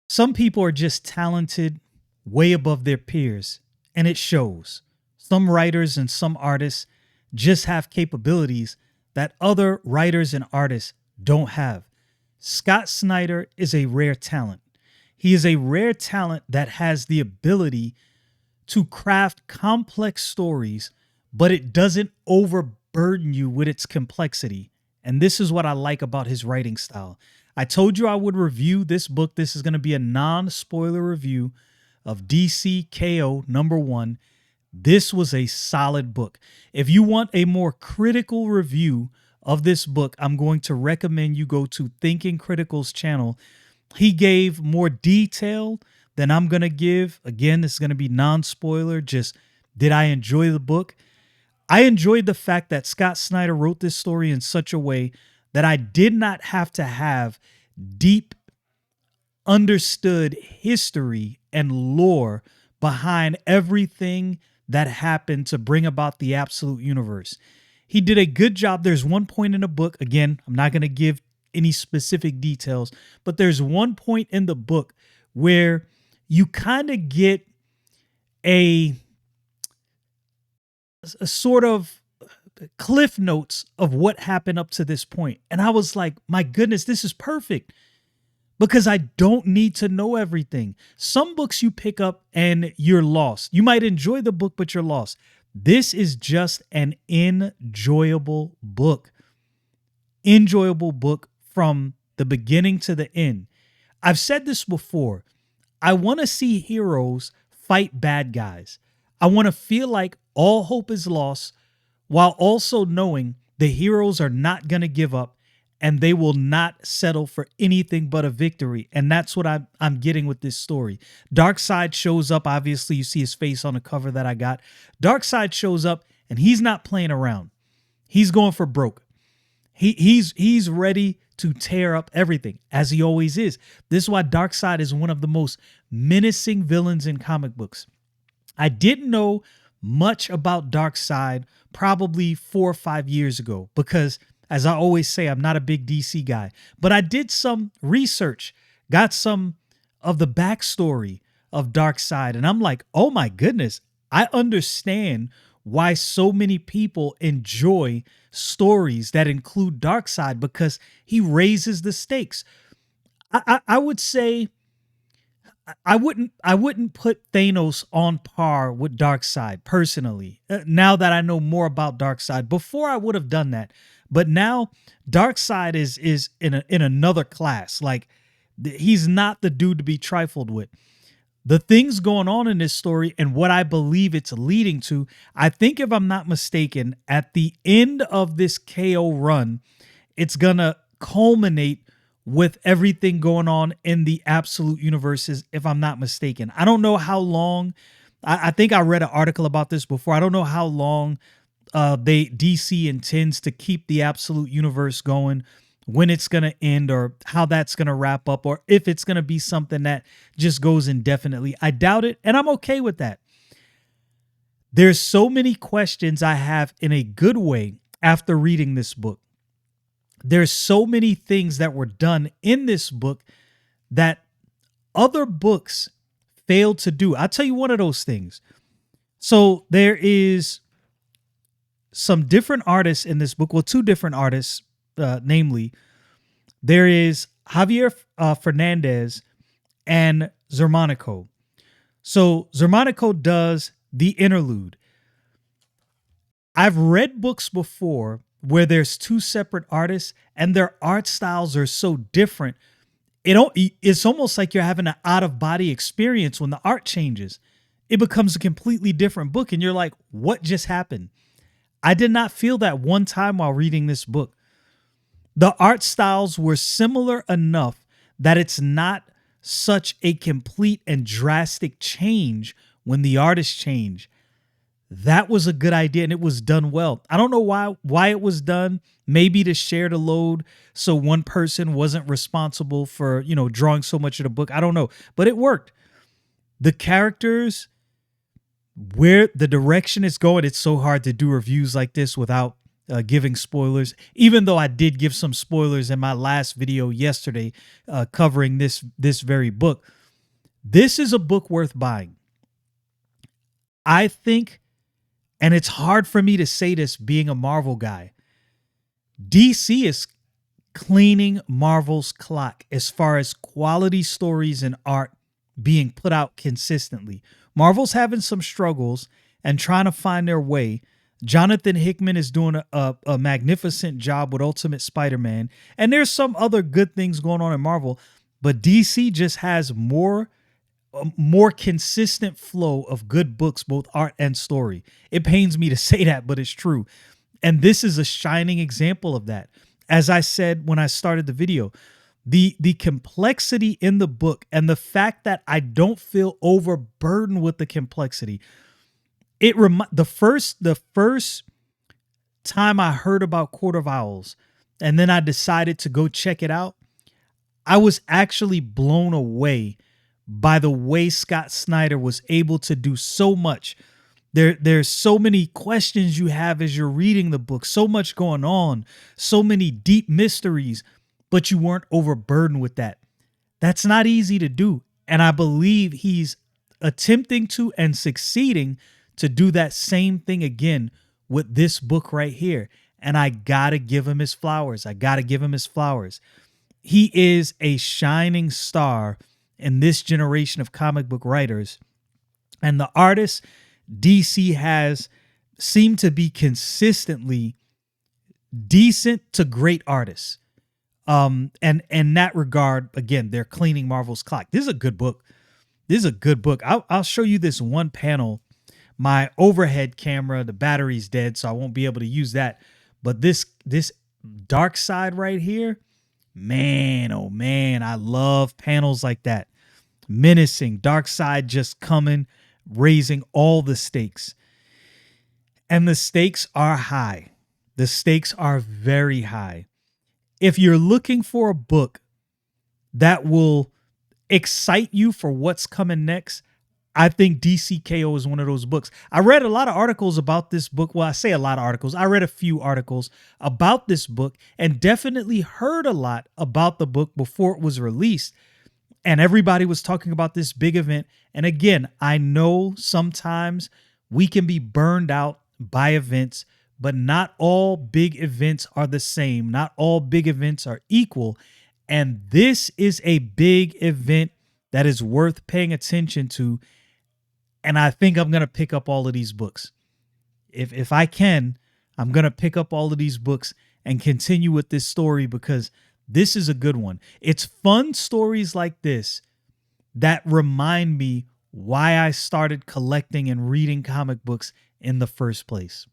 Some people are just talented way above their peers, and it shows. Some writers and some artists just have capabilities that other writers and artists don't have. Scott Snyder is a rare talent. He is a rare talent that has the ability to craft complex stories, but it doesn't overburden you with its complexity. And this is what I like about his writing style. I told you I would review this book. This is going to be a non spoiler review of DC K.O. #1. This was a solid book. If you want a more critical review of this book, I'm going to recommend you go to Thinking Critical's channel. He gave more detail than I'm going to give. Again, this is going to be non-spoiler. Just, did I enjoy the book? I enjoyed the fact that Scott Snyder wrote this story in such a way that I did not have to have deep understood history and lore behind everything that happened to bring about the absolute universe. He did a good job. There's one point in the book, again, I'm not going to give any specific details, but there's one point in the book where you kind of get a sort of cliff notes of what happened up to this point. And I was like, my goodness, this is perfect because I don't need to know everything. Some books you pick up and you're lost. You might enjoy the book, but you're lost. This is just an enjoyable book. Enjoyable book from the beginning to the end. I've said this before. I want to see heroes fight bad guys. I want to feel like all hope is lost while also knowing the heroes are not going to give up and they will not settle for anything but a victory. And that's what I'm getting with this story. Darkseid shows up. Obviously, you see his face on the cover that I got. Darkseid shows up and he's not playing around. He's going for broke. He's ready to tear up everything, as he always is. This is why Darkseid is one of the most menacing villains in comic books. I didn't know much about Darkseid probably 4 or 5 years ago because, as I always say, I'm not a big DC guy. But I did some research, got some of the backstory of Darkseid, and I'm like, oh my goodness, I understand why so many people enjoy stories that include Darkseid because he raises the stakes. I would say I wouldn't put Thanos on par with Darkseid personally. Now that I know more about Darkseid, before I would have done that, but now Darkseid is in another class. Like he's not the dude to be trifled with. The things going on in this story and what I believe it's leading to, I think if I'm not mistaken, at the end of this KO run, it's gonna culminate with everything going on in the absolute universes, if I'm not mistaken. I don't know how long. I think I read an article about this before. I don't know how long DC intends to keep the absolute universe going, when it's going to end, or how that's going to wrap up, or if it's going to be something that just goes indefinitely. I doubt it, and I'm okay with that. There's so many questions I have in a good way after reading this book. There's so many things that were done in this book that other books failed to do. I'll tell you one of those things. So there is some different artists in this book. Well, two different artists, namely, there is Javier Fernández and Xermánico. So Xermánico does the interlude. I've read books before where there's two separate artists and their art styles are so different. It's almost like you're having an out-of-body experience when the art changes. It becomes a completely different book and you're like, what just happened? I did not feel that one time while reading this book. The art styles were similar enough that it's not such a complete and drastic change when the artists change. That was a good idea and it was done well. I don't know why it was done. Maybe to share the load so one person wasn't responsible for, drawing so much of the book. I don't know, but it worked. The characters, where the direction is going, it's so hard to do reviews like this without giving spoilers, even though I did give some spoilers in my last video yesterday covering this very book. This is a book worth buying. I think, and it's hard for me to say this being a Marvel guy, DC is cleaning Marvel's clock as far as quality stories and art being put out consistently. Marvel's having some struggles and trying to find their way. Jonathan Hickman is doing a magnificent job with Ultimate Spider-Man, and there's some other good things going on in Marvel, but DC just has more consistent flow of good books, both art and story. It pains me to say that, but it's true. And this is a shining example of that. As I said when I started the video, the complexity in the book and the fact that I don't feel overburdened with the complexity. The first time I heard about Court of Owls and then I decided to go check it out, I was actually blown away by the way Scott Snyder was able to do so much. There's so many questions you have as you're reading the book, so much going on, so many deep mysteries, but you weren't overburdened with that. That's not easy to do. And I believe he's attempting to and succeeding to do that same thing again with this book right here. And I gotta give him his flowers. He is a shining star in this generation of comic book writers. And the artists DC has seemed to be consistently decent to great artists. And in that regard, again, they're cleaning Marvel's clock. This is a good book. I'll show you this one panel. My overhead camera, the battery's dead, so I won't be able to use that. But this Darkseid right here, man, oh man, I love panels like that. Menacing, Darkseid just coming, raising all the stakes. And the stakes are high. The stakes are very high. If you're looking for a book that will excite you for what's coming next, I think DC K.O. is one of those books. I read a lot of articles about this book. Well, I say a lot of articles. I read a few articles about this book and definitely heard a lot about the book before it was released. And everybody was talking about this big event. And again, I know sometimes we can be burned out by events, but not all big events are the same. Not all big events are equal. And this is a big event that is worth paying attention to. And I think I'm going to pick up all of these books. If I can, I'm going to pick up all of these books and continue with this story because this is a good one. It's fun stories like this that remind me why I started collecting and reading comic books in the first place.